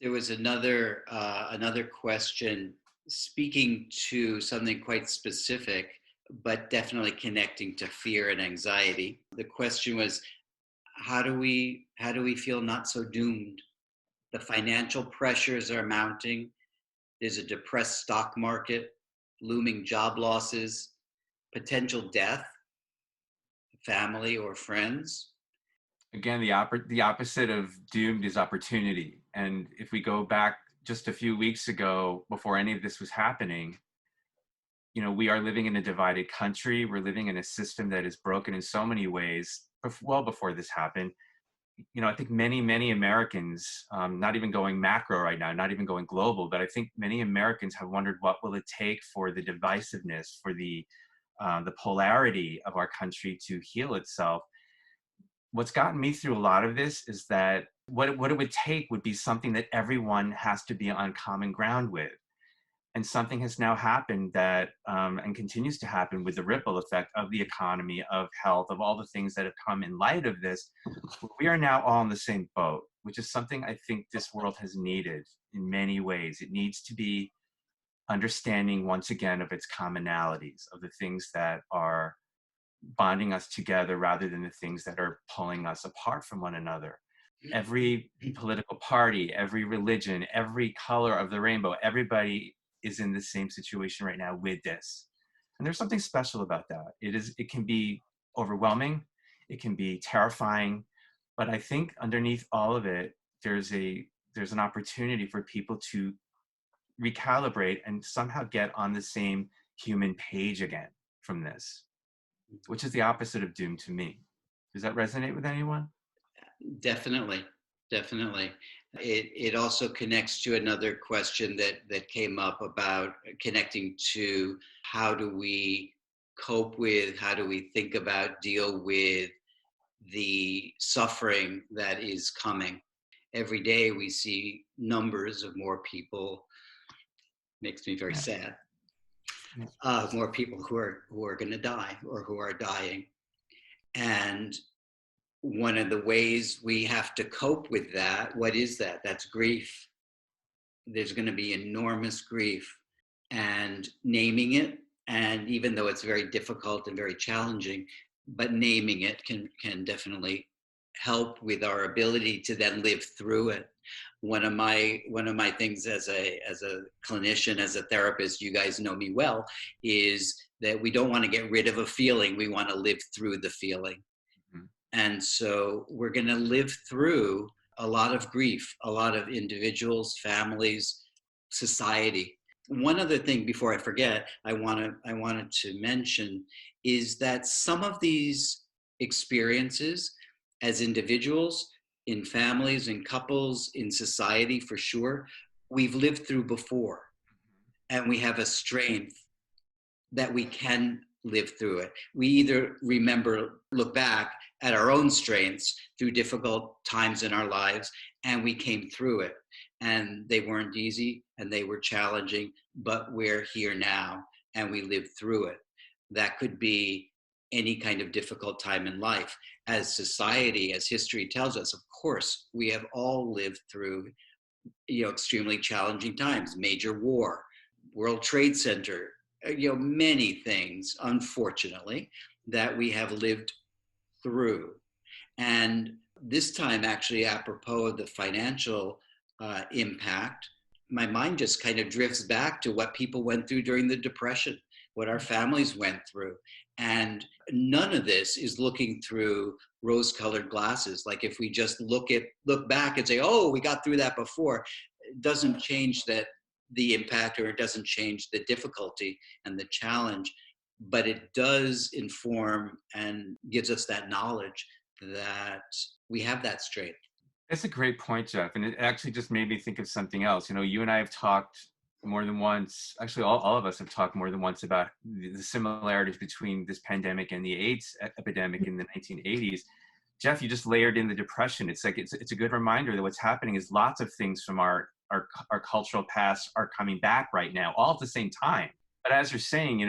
There was another question speaking to something quite specific, but definitely connecting to fear and anxiety. The question was, how do we feel not so doomed? The financial pressures are mounting. There's a depressed stock market, looming job losses, potential death, family or friends. Again, the opposite of doomed is opportunity. And if we go back just a few weeks ago, before any of this was happening, we are living in a divided country. We're living in a system that is broken in so many ways, well before this happened. I think many Americans, not even going macro right now, not even going global, but I think many Americans have wondered what will it take for the divisiveness, for the polarity of our country to heal itself. What's gotten me through a lot of this is that what it would take would be something that everyone has to be on common ground with. And something has now happened that, and continues to happen with the ripple effect of the economy, of health, of all the things that have come in light of this. We are now all in the same boat, which is something I think this world has needed in many ways. It needs to be understanding once again of its commonalities, of the things that are bonding us together rather than the things that are pulling us apart from one another. Every political party, every religion, every color of the rainbow, everybody is in the same situation right now with this. And there's something special about that. It can be overwhelming, it can be terrifying, but I think underneath all of it, there's an opportunity for people to recalibrate and somehow get on the same human page again from this, which is the opposite of doom to me. Does that resonate with anyone? Definitely, definitely. It also connects to another question that came up about connecting to how do we cope with, how do we think about, deal with the suffering that is coming. Every day we see numbers of more people, makes me very Yeah. sad, Yeah. more people who are going to die or who are dying. And one of the ways we have to cope with that, what is that? That's grief. There's going to be enormous grief, and naming it, and even though it's very difficult and very challenging, but naming it can definitely help with our ability to then live through it. One of my things as a clinician, as a therapist, you guys know me well, is that we don't want to get rid of a feeling, we want to live through the feeling. Mhm. And so we're going to live through a lot of grief, a lot of individuals, families, society. One other thing before I forget, I wanted to mention is that some of these experiences as individuals, in families, in couples, in society for sure, we've lived through before. And we have a strength that we can live through it. We either look back at our own strengths through difficult times in our lives, and we came through it. And they weren't easy and they were challenging, but we're here now and we lived through it. That could be any kind of difficult time in life. As society, as history tells us, of course, we have all lived through, extremely challenging times, major war, World Trade Center, many things, unfortunately, that we have lived through. And this time, actually, apropos of the financial impact, my mind just kind of drifts back to what people went through during the Depression, what our families went through. And none of this is looking through rose-colored glasses. Like if we just look back and say, oh, we got through that before, it doesn't change that the impact, or it doesn't change the difficulty and the challenge, but it does inform and gives us that knowledge that we have that strength. That's a great point, Jeff. And it actually just made me think of something else. You and I have talked more than once, actually all of us have talked more than once about the similarities between this pandemic and the AIDS epidemic in the 1980s. Jeff, you just layered in the Depression. It's like, it's a good reminder that what's happening is lots of things from our cultural past are coming back right now, all at the same time. But as you're saying,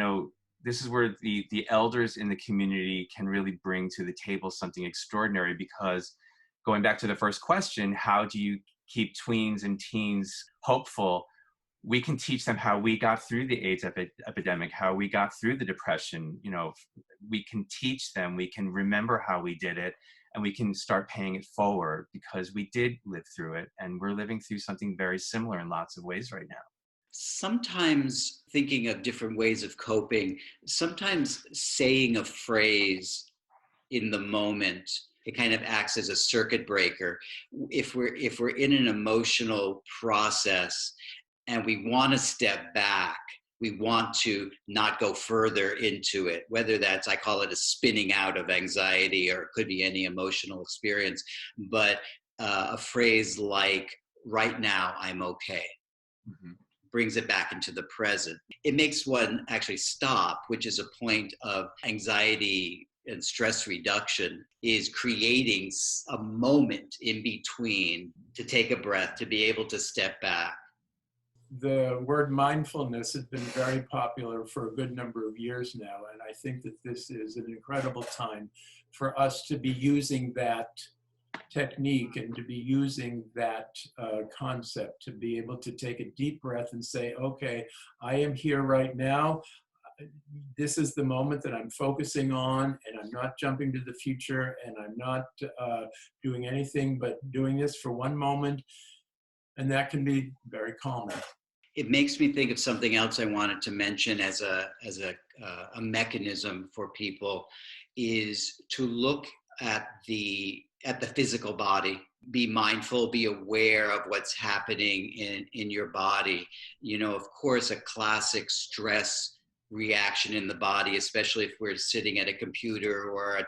this is where the elders in the community can really bring to the table something extraordinary, because going back to the first question, how do you keep tweens and teens hopeful, we can teach them how we got through the AIDS epidemic, how we got through the depression. You know, we can teach them, we can remember how we did it, and we can start paying it forward because we did live through it, and we're living through something very similar in lots of ways right now. Sometimes thinking of different ways of coping, sometimes saying a phrase in the moment, it kind of acts as a circuit breaker. If we're in an emotional process and we want to step back, we want to not go further into it, whether that's, I call it a spinning out of anxiety, or it could be any emotional experience, but a phrase like, right now, I'm okay. Mm-hmm. Brings it back into the present. It makes one actually stop, which is a point of anxiety and stress reduction, is creating a moment in between to take a breath, to be able to step back. The word mindfulness has been very popular for a good number of years now, and I think that this is an incredible time for us to be using that technique and to be using that concept, to be able to take a deep breath and say, okay, I am here right now. This is the moment that I'm focusing on, and I'm not jumping to the future, and I'm not doing anything but doing this for one moment. And that can be very calming. It makes me think of something else I wanted to mention as a mechanism for people, is to look at the physical body. Be mindful, be aware of what's happening in your body. You know, of course, a classic stress reaction in the body, especially if we're sitting at a computer or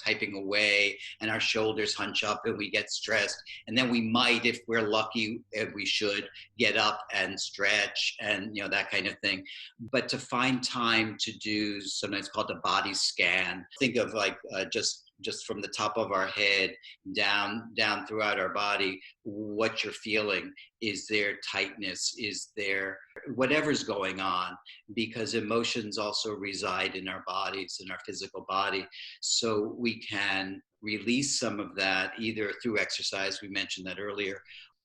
typing away, and our shoulders hunch up and we get stressed. And then we might, if we're lucky, if we should, get up and stretch and, that kind of thing. But to find time to do, sometimes called a body scan, think of like just from the top of our head down throughout our body, what you're feeling. Is there tightness? Is there whatever's going on? Because emotions also reside in our bodies, in our physical body. So we can release some of that either through exercise, we mentioned that earlier,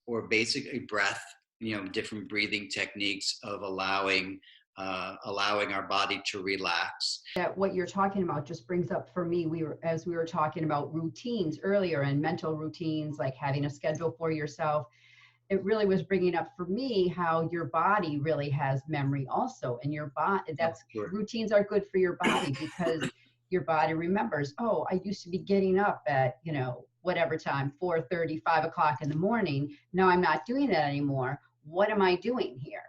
or basically breath, different breathing techniques of allowing our body to relax. That what you're talking about just brings up for me, as we were talking about routines earlier and mental routines, like having a schedule for yourself, it really was bringing up for me how your body really has memory also. And your body, routines are good for your body because your body remembers, oh, I used to be getting up at, whatever time, 4:30, 5 o'clock in the morning. Now I'm not doing that anymore. What am I doing here?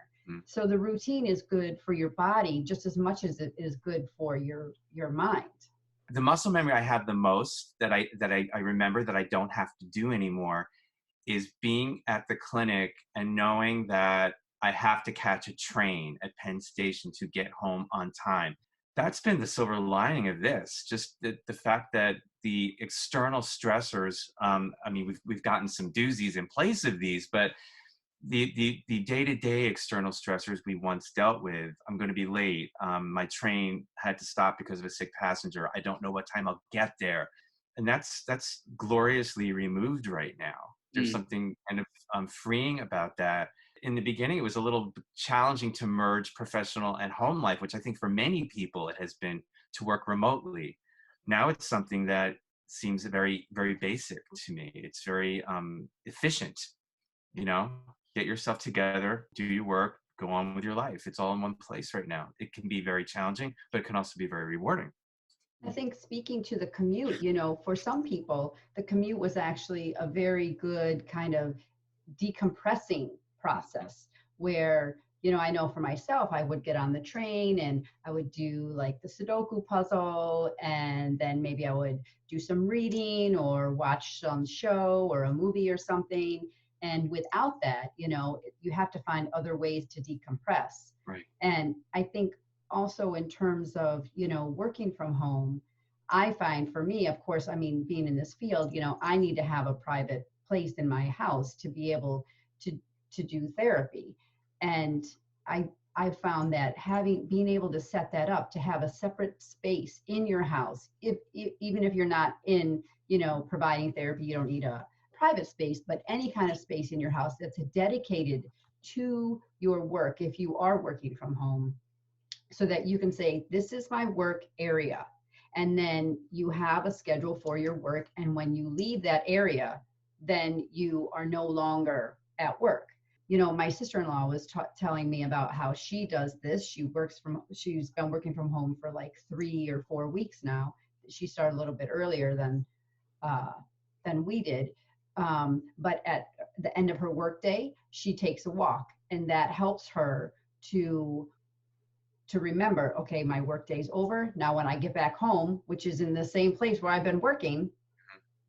So the routine is good for your body just as much as it is good for your mind. The muscle memory I have the most that I remember that I don't have to do anymore is being at the clinic and knowing that I have to catch a train at Penn Station to get home on time. That's been the silver lining of this, just the fact that the external stressors, we've gotten some doozies in place of these, but the day-to-day external stressors we once dealt with, I'm going to be late, my train had to stop because of a sick passenger, I don't know what time I'll get there, and that's gloriously removed right now. There's something kind of freeing about that. In the beginning, it was a little challenging to merge professional and home life, which I think for many people it has been to work remotely. Now it's something that seems very, very basic to me. It's very efficient, get yourself together, do your work, go on with your life. It's all in one place right now. It can be very challenging, but it can also be very rewarding. I think speaking to the commute, for some people, the commute was actually a very good kind of decompressing process where, I know for myself, I would get on the train and I would do like the Sudoku puzzle, and then maybe I would do some reading or watch some show or a movie or something. And without that, you have to find other ways to decompress. Right. And I think also in terms of, working from home, I find for me, of course, being in this field, I need to have a private place in my house to be able to do therapy. And I found that being able to set that up, to have a separate space in your house, even if you're not in, providing therapy, you don't need a private space, but any kind of space in your house that's dedicated to your work if you are working from home, so that you can say, this is my work area. And then you have a schedule for your work. And when you leave that area, then you are no longer at work. You know, my sister-in-law was telling me about how she does this. She's been working from home for like 3 or 4 weeks now. She started a little bit earlier than we did. But at the end of her workday, she takes a walk, and that helps her to remember, okay, my workday's over. Now, when I get back home, which is in the same place where I've been working,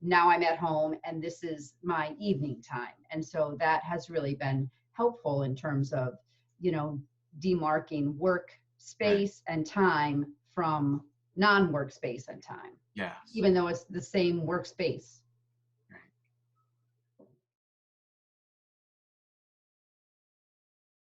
now I'm at home and this is my evening time. And so that has really been helpful in terms of, you know, demarking work space and time from non-work space and time. Yeah. Even though it's the same workspace.